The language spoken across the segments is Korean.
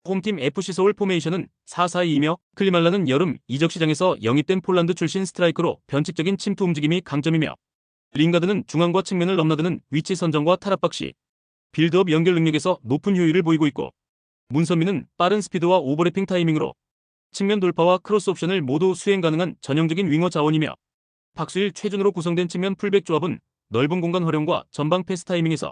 홈팀 FC 서울 포메이션은 4-4-2이며 클리말라는 여름 이적 시장에서 영입된 폴란드 출신 스트라이커로 변칙적인 침투 움직임이 강점이며 링가드는 중앙과 측면을 넘나드는 위치 선정과 탈압박 시 빌드업 연결 능력에서 높은 효율을 보이고 있고 문선민은 빠른 스피드와 오버래핑 타이밍으로 측면 돌파와 크로스 옵션을 모두 수행 가능한 전형적인 윙어 자원이며 박수일 최준으로 구성된 측면 풀백 조합은 넓은 공간 활용과 전방 패스 타이밍에서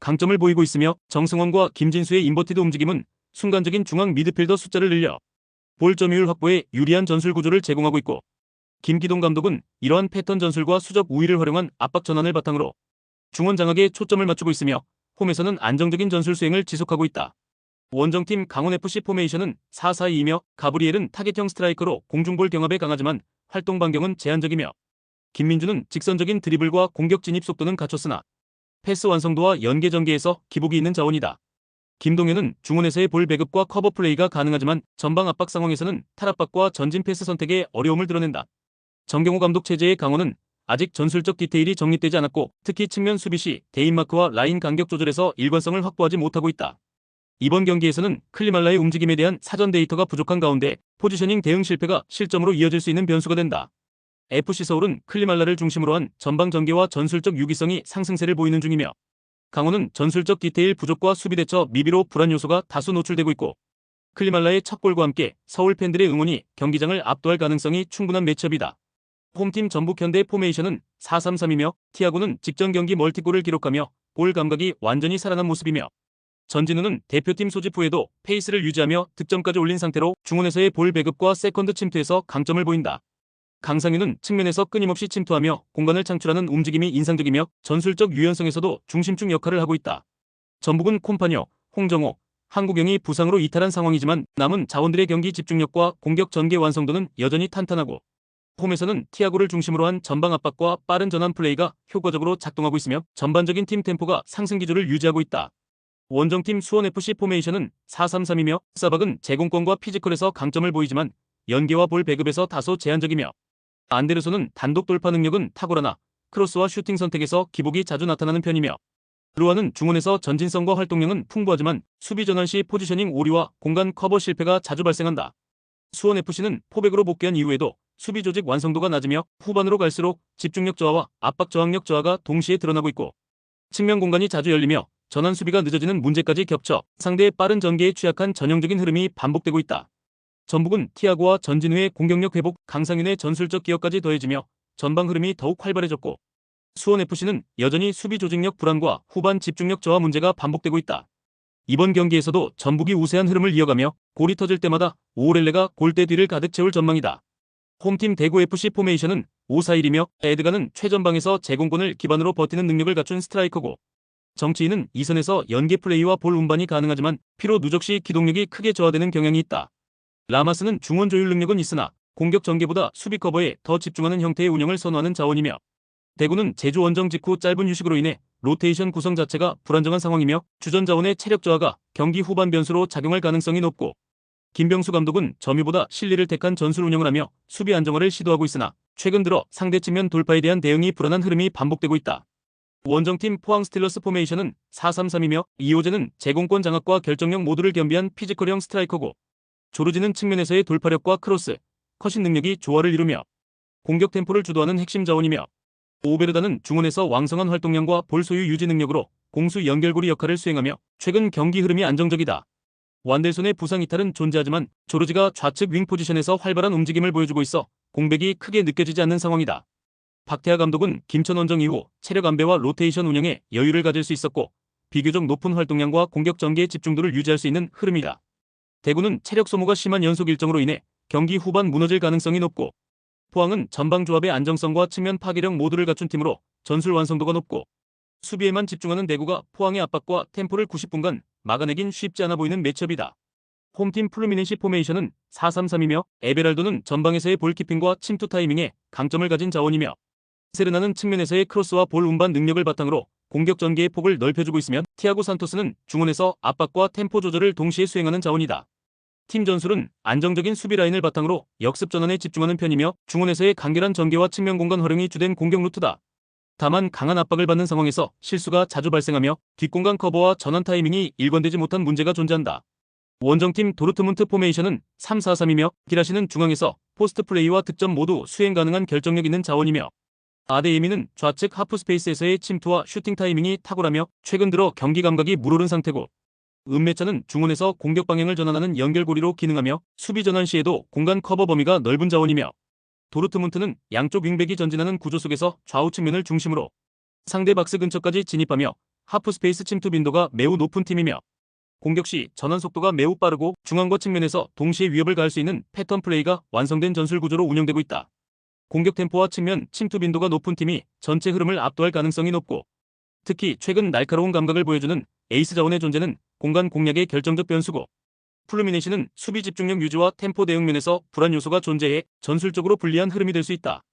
강점을 보이고 있으며 정승원과 김진수의 인버티드 움직임은 순간적인 중앙 미드필더 숫자를 늘려 볼 점유율 확보에 유리한 전술 구조를 제공하고 있고 김기동 감독은 이러한 패턴 전술과 수적 우위를 활용한 압박 전환을 바탕으로 중원 장악에 초점을 맞추고 있으며 홈에서는 안정적인 전술 수행을 지속하고 있다. 원정팀 강원FC 포메이션은 4-4-2이며 가브리엘은 타겟형 스트라이커로 공중볼 경합에 강하지만 활동 반경은 제한적이며 김민주는 직선적인 드리블과 공격 진입 속도는 갖췄으나 패스 완성도와 연계 전개에서 기복이 있는 자원이다. 김동현은 중원에서의 볼 배급과 커버 플레이가 가능하지만 전방 압박 상황에서는 탈압박과 전진 패스 선택에 어려움을 드러낸다. 정경호 감독 체제의 강원은 아직 전술적 디테일이 정립되지 않았고 특히 측면 수비 시 대인마크와 라인 간격 조절에서 일관성을 확보하지 못하고 있다. 이번 경기에서는 클리말라의 움직임에 대한 사전 데이터가 부족한 가운데 포지셔닝 대응 실패가 실점으로 이어질 수 있는 변수가 된다. FC 서울은 클리말라를 중심으로 한 전방 전개와 전술적 유기성이 상승세를 보이는 중이며 강원은 전술적 디테일 부족과 수비 대처 미비로 불안 요소가 다수 노출되고 있고 클리말라의 첫 골과 함께 서울 팬들의 응원이 경기장을 압도할 가능성이 충분한 매치업이다. 홈팀 전북현대 포메이션은 4-3-3이며 티아고는 직전 경기 멀티골을 기록하며 볼 감각이 완전히 살아난 모습이며 전진우는 대표팀 소집 후에도 페이스를 유지하며 득점까지 올린 상태로 중원에서의 볼 배급과 세컨드 침투에서 강점을 보인다. 강상윤은 측면에서 끊임없이 침투하며 공간을 창출하는 움직임이 인상적이며 전술적 유연성에서도 중심축 역할을 하고 있다. 전북은 콤파뇨, 홍정호, 한국영이 부상으로 이탈한 상황이지만 남은 자원들의 경기 집중력과 공격 전개 완성도는 여전히 탄탄하고 홈에서는 티아고를 중심으로 한 전방 압박과 빠른 전환 플레이가 효과적으로 작동하고 있으며 전반적인 팀 템포가 상승 기조를 유지하고 있다. 원정팀 수원FC 포메이션은 4-3-3이며 사박은 제공권과 피지컬에서 강점을 보이지만 연계와 볼 배급에서 다소 제한적이며 안데르손은 단독 돌파 능력은 탁월하나 크로스와 슈팅 선택에서 기복이 자주 나타나는 편이며 루아는 중원에서 전진성과 활동량은 풍부하지만 수비 전환 시 포지셔닝 오류와 공간 커버 실패가 자주 발생한다. 수원FC는 포백으로 복귀한 이후에도 수비 조직 완성도가 낮으며 후반으로 갈수록 집중력 저하와 압박 저항력 저하가 동시에 드러나고 있고 측면 공간이 자주 열리며 전환 수비가 늦어지는 문제까지 겹쳐 상대의 빠른 전개에 취약한 전형적인 흐름이 반복되고 있다. 전북은 티아고와 전진우의 공격력 회복, 강상윤의 전술적 기여까지 더해지며 전방 흐름이 더욱 활발해졌고 수원FC는 여전히 수비 조직력 불안과 후반 집중력 저하 문제가 반복되고 있다. 이번 경기에서도 전북이 우세한 흐름을 이어가며 골이 터질 때마다 오렐레가 골대 뒤를 가득 채울 전망이다. 홈팀 대구FC 포메이션은 5-4-1이며 에드가는 최전방에서 제공권을 기반으로 버티는 능력을 갖춘 스트라이커고 정치인은 이선에서 연계 플레이와 볼 운반이 가능하지만 피로 누적 시 기동력이 크게 저하되는 경향이 있다. 라마스는 중원 조율 능력은 있으나 공격 전개보다 수비 커버에 더 집중하는 형태의 운영을 선호하는 자원이며 대구는 제주 원정 직후 짧은 휴식으로 인해 로테이션 구성 자체가 불안정한 상황이며 주전 자원의 체력 저하가 경기 후반 변수로 작용할 가능성이 높고 김병수 감독은 점유보다 실리를 택한 전술 운영을 하며 수비 안정화를 시도하고 있으나 최근 들어 상대 측면 돌파에 대한 대응이 불안한 흐름이 반복되고 있다. 원정팀 포항 스틸러스 포메이션은 4-3-3이며 이호재는 제공권 장악과 결정력 모두를 겸비한 피지컬형 스트라이커고 조르지는 측면에서의 돌파력과 크로스, 컷인 능력이 조화를 이루며 공격 템포를 주도하는 핵심 자원이며 오베르다는 중원에서 왕성한 활동량과 볼 소유 유지 능력으로 공수 연결고리 역할을 수행하며 최근 경기 흐름이 안정적이다. 완델손의 부상 이탈은 존재하지만 조르지가 좌측 윙 포지션에서 활발한 움직임을 보여주고 있어 공백이 크게 느껴지지 않는 상황이다. 박태하 감독은 김천 원정 이후 체력 안배와 로테이션 운영에 여유를 가질 수 있었고 비교적 높은 활동량과 공격 전개의 집중도를 유지할 수 있는 흐름이다. 대구는 체력 소모가 심한 연속 일정으로 인해 경기 후반 무너질 가능성이 높고 포항은 전방 조합의 안정성과 측면 파괴력 모두를 갖춘 팀으로 전술 완성도가 높고 수비에만 집중하는 대구가 포항의 압박과 템포를 90분간 막아내긴 쉽지 않아 보이는 매치업이다. 홈팀 플루미넨시 포메이션은 4-3-3이며 에베랄도는 전방에서의 볼키핑과 침투 타이밍에 강점을 가진 자원이며 세르나는 측면에서의 크로스와 볼 운반 능력을 바탕으로 공격 전개의 폭을 넓혀주고 있으며 티아고 산토스는 중원에서 압박과 템포 조절을 동시에 수행하는 자원이다. 팀 전술은 안정적인 수비 라인을 바탕으로 역습 전환에 집중하는 편이며 중원에서의 간결한 전개와 측면 공간 활용이 주된 공격 루트다. 다만 강한 압박을 받는 상황에서 실수가 자주 발생하며 뒷공간 커버와 전환 타이밍이 일관되지 못한 문제가 존재한다. 원정팀 도르트문트 포메이션은 3-4-3이며 기라시는 중앙에서 포스트 플레이와 득점 모두 수행 가능한 결정력 있는 자원이며 아데이미는 좌측 하프 스페이스에서의 침투와 슈팅 타이밍이 탁월하며 최근 들어 경기 감각이 물오른 상태고 은메차는 중원에서 공격 방향을 전환하는 연결고리로 기능하며 수비 전환 시에도 공간 커버 범위가 넓은 자원이며 도르트문트는 양쪽 윙백이 전진하는 구조 속에서 좌우 측면을 중심으로 상대 박스 근처까지 진입하며 하프 스페이스 침투 빈도가 매우 높은 팀이며 공격 시 전환 속도가 매우 빠르고 중앙과 측면에서 동시에 위협을 가할 수 있는 패턴 플레이가 완성된 전술 구조로 운영되고 있다. 공격 템포와 측면 침투 빈도가 높은 팀이 전체 흐름을 압도할 가능성이 높고 특히 최근 날카로운 감각을 보여주는 에이스 자원의 존재는 공간 공략의 결정적 변수고 플루미네시는 수비 집중력 유지와 템포 대응 면에서 불안 요소가 존재해 전술적으로 불리한 흐름이 될 수 있다.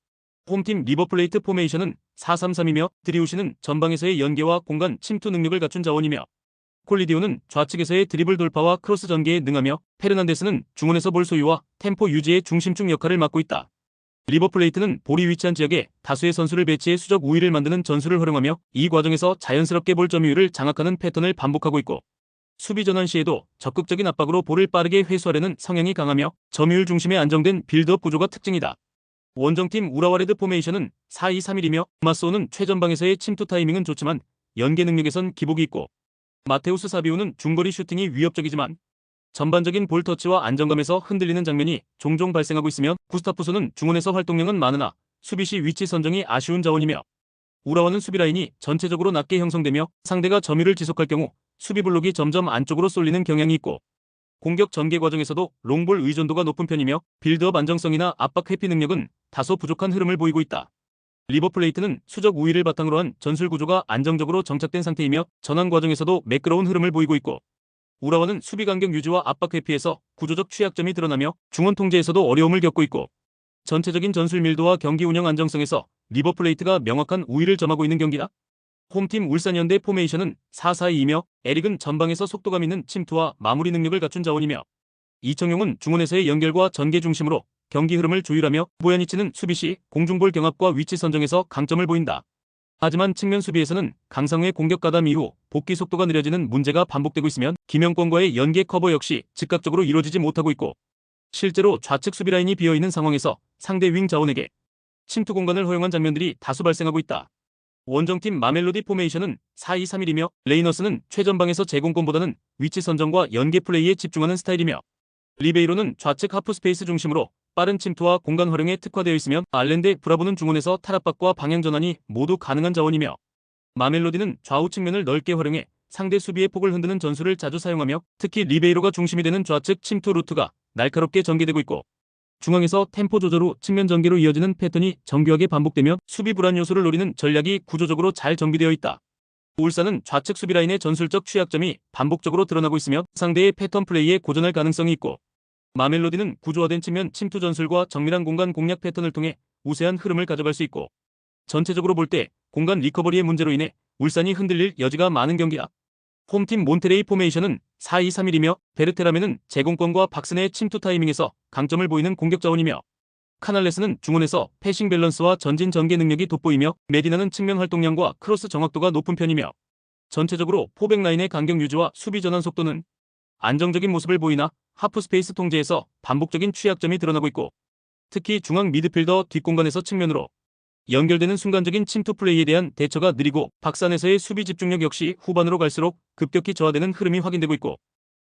홈팀 리버플레이트 포메이션은 4-3-3이며 드리우시는 전방에서의 연계와 공간 침투 능력을 갖춘 자원이며 콜리디오는 좌측에서의 드리블 돌파와 크로스 전개에 능하며 페르난데스는 중원에서 볼 소유와 템포 유지의 중심축 역할을 맡고 있다. 리버플레이트는 볼이 위치한 지역에 다수의 선수를 배치해 수적 우위를 만드는 전술을 활용하며 이 과정에서 자연스럽게 볼 점유율을 장악하는 패턴을 반복하고 있고 수비 전환 시에도 적극적인 압박으로 볼을 빠르게 회수하려는 성향이 강하며 점유율 중심의 안정된 빌드업 구조가 특징이다. 원정팀 우라와레드 포메이션은 4-2-3-1이며 마소는 최전방에서의 침투 타이밍은 좋지만 연계 능력에선 기복이 있고 마테우스 사비오는 중거리 슈팅이 위협적이지만 전반적인 볼 터치와 안정감에서 흔들리는 장면이 종종 발생하고 있으며 구스타프소는 중원에서 활동량은 많으나 수비 시 위치 선정이 아쉬운 자원이며 우라와는 수비 라인이 전체적으로 낮게 형성되며 상대가 점유를 지속할 경우 수비 블록이 점점 안쪽으로 쏠리는 경향이 있고 공격 전개 과정에서도 롱볼 의존도가 높은 편이며 빌드업 안정성이나 압박 회피 능력은 다소 부족한 흐름을 보이고 있다. 리버플레이트는 수적 우위를 바탕으로 한 전술 구조가 안정적으로 정착된 상태이며 전환 과정에서도 매끄러운 흐름을 보이고 있고 우라와는 수비 간격 유지와 압박 회피에서 구조적 취약점이 드러나며 중원 통제에서도 어려움을 겪고 있고 전체적인 전술 밀도와 경기 운영 안정성에서 리버플레이트가 명확한 우위를 점하고 있는 경기다. 홈팀 울산현대 포메이션은 4-4-2이며 에릭은 전방에서 속도감 있는 침투와 마무리 능력을 갖춘 자원이며 이청용은 중원에서의 연결과 전개 중심으로 경기 흐름을 조율하며 보야니치는 수비 시 공중볼 경합과 위치 선정에서 강점을 보인다. 하지만 측면 수비에서는 강상우의 공격 가담 이후 복귀 속도가 느려지는 문제가 반복되고 있으며 김영권과의 연계 커버 역시 즉각적으로 이루어지지 못하고 있고 실제로 좌측 수비 라인이 비어있는 상황에서 상대 윙 자원에게 침투 공간을 허용한 장면들이 다수 발생하고 있다. 원정팀 마멜로디 포메이션은 4-2-3-1이며 레이너스는 최전방에서 제공권보다는 위치 선정과 연계 플레이에 집중하는 스타일이며 리베이로는 좌측 하프 스페이스 중심으로 빠른 침투와 공간 활용에 특화되어 있으며 알렌데 브라보는 중원에서 탈압박과 방향 전환이 모두 가능한 자원이며 마멜로디는 좌우 측면을 넓게 활용해 상대 수비의 폭을 흔드는 전술을 자주 사용하며 특히 리베이로가 중심이 되는 좌측 침투 루트가 날카롭게 전개되고 있고 중앙에서 템포 조절 후 측면 전개로 이어지는 패턴이 정교하게 반복되며 수비 불안 요소를 노리는 전략이 구조적으로 잘 정비되어 있다. 울산은 좌측 수비 라인의 전술적 취약점이 반복적으로 드러나고 있으며 상대의 패턴 플레이에 고전할 가능성이 있고 마멜로디는 구조화된 측면 침투 전술과 정밀한 공간 공략 패턴을 통해 우세한 흐름을 가져갈 수 있고 전체적으로 볼 때 공간 리커버리의 문제로 인해 울산이 흔들릴 여지가 많은 경기다. 홈팀 몬테레이 포메이션은 4-2-3-1이며 베르테라메는 제공권과 박스네의 침투 타이밍에서 강점을 보이는 공격 자원이며 카날레스는 중원에서 패싱 밸런스와 전진 전개 능력이 돋보이며 메디나는 측면 활동량과 크로스 정확도가 높은 편이며 전체적으로 포백 라인의 간격 유지와 수비 전환 속도는 안정적인 모습을 보이나 하프 스페이스 통제에서 반복적인 취약점이 드러나고 있고 특히 중앙 미드필더 뒷공간에서 측면으로 연결되는 순간적인 침투 플레이에 대한 대처가 느리고 박산에서의 수비 집중력 역시 후반으로 갈수록 급격히 저하되는 흐름이 확인되고 있고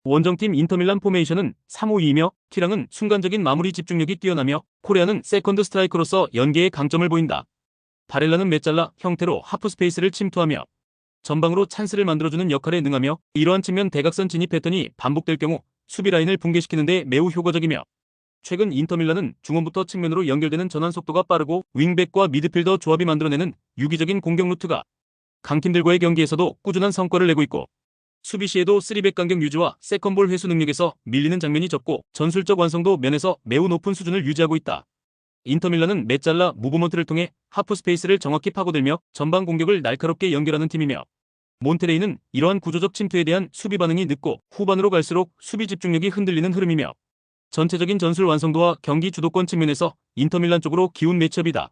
원정팀 인터밀란 포메이션은 3-5-2이며 티랑은 순간적인 마무리 집중력이 뛰어나며 코레아는 세컨드 스트라이커로서 연계의 강점을 보인다. 바렐라는 메잘라 형태로 하프 스페이스를 침투하며 전방으로 찬스를 만들어주는 역할에 능하며 이러한 측면 대각선 진입 패턴이 반복될 경우 수비 라인을 붕괴시키는 데 매우 효과적이며 최근 인터밀란은 중원부터 측면으로 연결되는 전환 속도가 빠르고 윙백과 미드필더 조합이 만들어내는 유기적인 공격 루트가 강팀들과의 경기에서도 꾸준한 성과를 내고 있고 수비 시에도 3백 간격 유지와 세컨볼 회수 능력에서 밀리는 장면이 적고 전술적 완성도 면에서 매우 높은 수준을 유지하고 있다. 인터밀란은 메잘라 무브먼트를 통해 하프 스페이스를 정확히 파고들며 전방 공격을 날카롭게 연결하는 팀이며 몬테레이는 이러한 구조적 침투에 대한 수비 반응이 늦고 후반으로 갈수록 수비 집중력이 흔들리는 흐름이며 전체적인 전술 완성도와 경기 주도권 측면에서 인터밀란 쪽으로 기운 매치업이다.